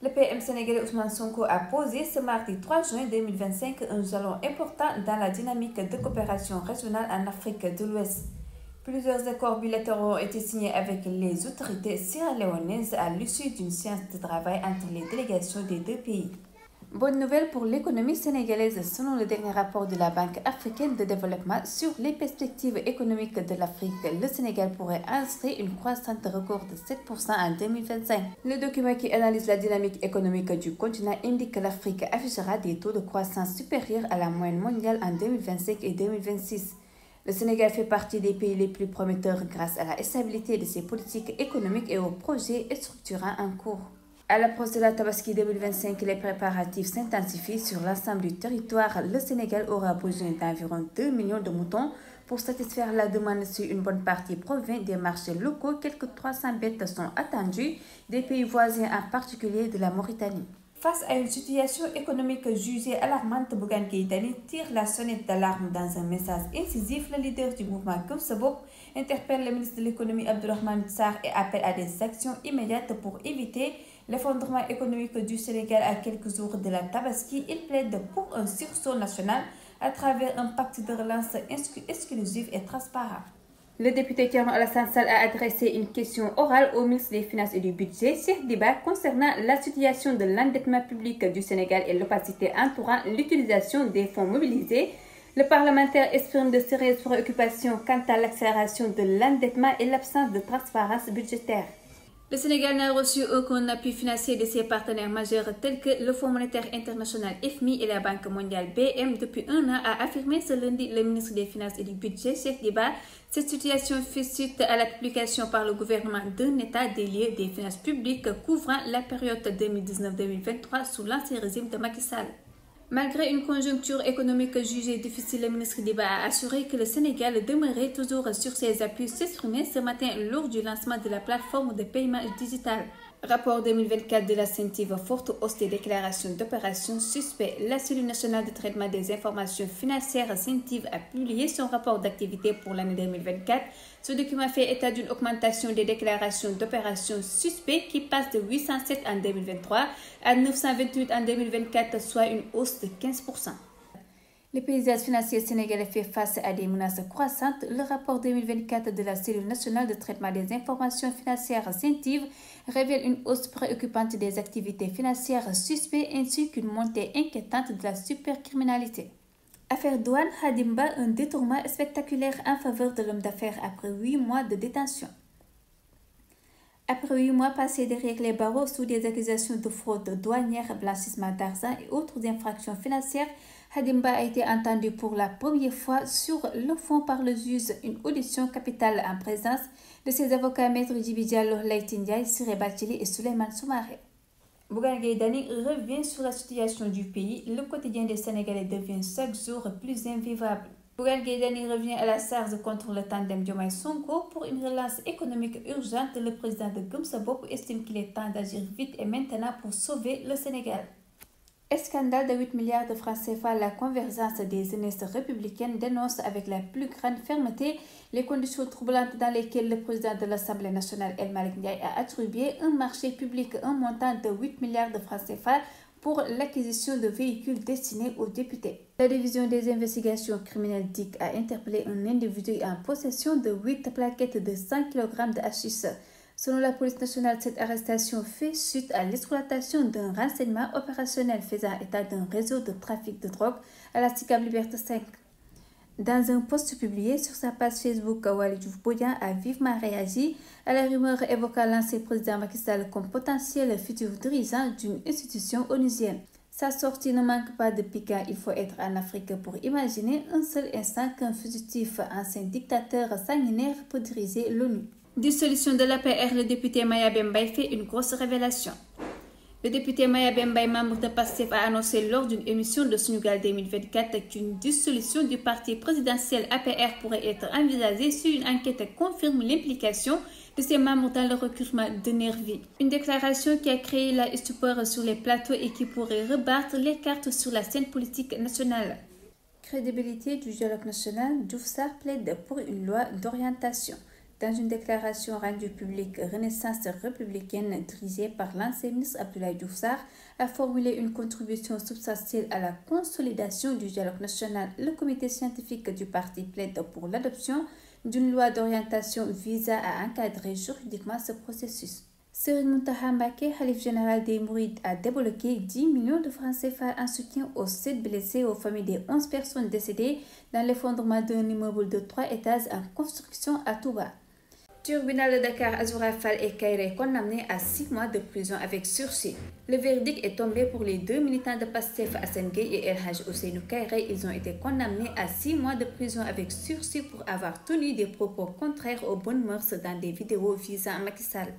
Le PM sénégalais Ousmane Sonko a posé ce mardi 3 juin 2025 un jalon important dans la dynamique de coopération régionale en Afrique de l'Ouest. Plusieurs accords bilatéraux ont été signés avec les autorités sierra-léonaises à l'issue d'une séance de travail entre les délégations des deux pays. Bonne nouvelle pour l'économie sénégalaise selon le dernier rapport de la Banque africaine de développement sur les perspectives économiques de l'Afrique. Le Sénégal pourrait inscrire une croissance record de 7% en 2025. Le document qui analyse la dynamique économique du continent indique que l'Afrique affichera des taux de croissance supérieurs à la moyenne mondiale en 2025 et 2026. Le Sénégal fait partie des pays les plus prometteurs grâce à la stabilité de ses politiques économiques et aux projets structurants en cours. À l'approche de la Tabaski 2025, les préparatifs s'intensifient sur l'ensemble du territoire. Le Sénégal aura besoin d'environ 2 millions de moutons pour satisfaire la demande sur une bonne partie provient des marchés locaux. Quelques 300 bêtes sont attendues des pays voisins, en particulier de la Mauritanie. Face à une situation économique jugée alarmante, Bougane Gueye Dany tire la sonnette d'alarme dans un message incisif. Le leader du mouvement Gëm Sa Bopp interpelle le ministre de l'économie Abdourahmane Sarr et appelle à des actions immédiates pour éviter l'effondrement économique du Sénégal à quelques jours de la Tabaski. Il plaide pour un sursaut national à travers un pacte de relance exclusif et transparent. Le député Thierno Alassane Sall a adressé une question orale au ministre des Finances et du Budget, Cheikh Diba, concernant la situation de l'endettement public du Sénégal et l'opacité entourant l'utilisation des fonds mobilisés. Le parlementaire exprime de sérieuses préoccupations quant à l'accélération de l'endettement et l'absence de transparence budgétaire. Le Sénégal n'a reçu aucun appui financier de ses partenaires majeurs tels que le Fonds monétaire international FMI et la Banque mondiale BM depuis un an, a affirmé ce lundi le ministre des Finances et du Budget, Cheikh Diba. Cette situation fait suite à la publication par le gouvernement d'un état des lieux des finances publiques couvrant la période 2019-2023 sous l'ancien régime de Macky Sall. Malgré une conjoncture économique jugée difficile, le ministre Diba a assuré que le Sénégal demeurait toujours sur ses appuis, s'exprimer ce matin lors du lancement de la plateforme de paiement digital. Rapport 2024 de la CENTIF, forte hausse des déclarations d'opérations suspectes. La cellule nationale de traitement des informations financières CENTIF a publié son rapport d'activité pour l'année 2024. Ce document fait état d'une augmentation des déclarations d'opérations suspectes qui passe de 807 en 2023 à 928 en 2024, soit une hausse de 15%. Le paysage financier sénégalais fait face à des menaces croissantes. Le rapport 2024 de la cellule nationale de traitement des informations financières CENTIF révèle une hausse préoccupante des activités financières suspectes ainsi qu'une montée inquiétante de la supercriminalité. Affaire douane, Hadimba, un détournement spectaculaire en faveur de l'homme d'affaires après 8 mois de détention. Après 8 mois passés derrière les barreaux sous des accusations de fraude douanière, blanchissement d'argent et autres infractions financières, Hadimba a été entendu pour la première fois sur le fond par le juge. Une audition capitale en présence de ses avocats Maître Djibi Diallo, Leïty Ndiaye, Ciré Bathily et Souleymane Soumaré. Bougane Gueye Dany revient sur la situation du pays. Le quotidien des Sénégalais devient chaque jour plus invivable. Bougane Gueye Dany revient à la charge contre le tandem Diomaye Sonko pour une relance économique urgente. Le président de Gëm Sa Bopp estime qu'il est temps d'agir vite et maintenant pour sauver le Sénégal. Scandale de 8 milliards de francs CFA, la convergence des jeunesses républicaines dénonce avec la plus grande fermeté les conditions troublantes dans lesquelles le président de l'Assemblée nationale, El Malick Ndiaye, a attribué un marché public un montant de 8 milliards de francs CFA pour l'acquisition de véhicules destinés aux députés. La division des investigations criminelles DIC a interpellé un individu en possession de 8 plaquettes de 100 kg de hashish. Selon la police nationale, cette arrestation fait suite à l'exploitation d'un renseignement opérationnel faisant état d'un réseau de trafic de drogue à la Sicap Liberté 5. Dans un post publié sur sa page Facebook, Waly Diouf Bodian a vivement réagi à la rumeur évoquant l'ancien président Macky Sall comme potentiel futur dirigeant d'une institution onusienne. Sa sortie ne manque pas de piquant. Il faut être en Afrique pour imaginer un seul instant qu'un fugitif ancien dictateur sanguinaire peut diriger l'ONU. Dissolution de l'APR, le député Maya Bembaye fait une grosse révélation. Le député Maya Bembaye, membre de PASTEF, a annoncé lors d'une émission de Sunugal 2024 qu'une dissolution du parti présidentiel APR pourrait être envisagée si une enquête confirme l'implication de ses membres dans le recrutement de nervis. Une déclaration qui a créé la stupeur sur les plateaux et qui pourrait rebattre les cartes sur la scène politique nationale. Crédibilité du dialogue national, Diouf Sarr plaide pour une loi d'orientation. Dans une déclaration rendue publique, Renaissance républicaine, dirigée par l'ancien ministre Abdoulaye Diouf Sarr, a formulé une contribution substantielle à la consolidation du dialogue national. Le comité scientifique du parti plaide pour l'adoption d'une loi d'orientation visant à encadrer juridiquement ce processus. Serigne Mountakha Mbacké, khalife général des Mourides, a débloqué 10 millions de francs CFA en soutien aux 7 blessés et aux familles des 11 personnes décédées dans l'effondrement d'un immeuble de 3 étages en construction à Touba. Tribunal de Dakar, Azoura Fall et Kairé condamnés à 6 mois de prison avec sursis. Le verdict est tombé pour les 2 militants de Pastef, Assane Gueye et El Hadj Ousseynou Kairé. Ils ont été condamnés à 6 mois de prison avec sursis pour avoir tenu des propos contraires aux bonnes mœurs dans des vidéos visant Macky Sall.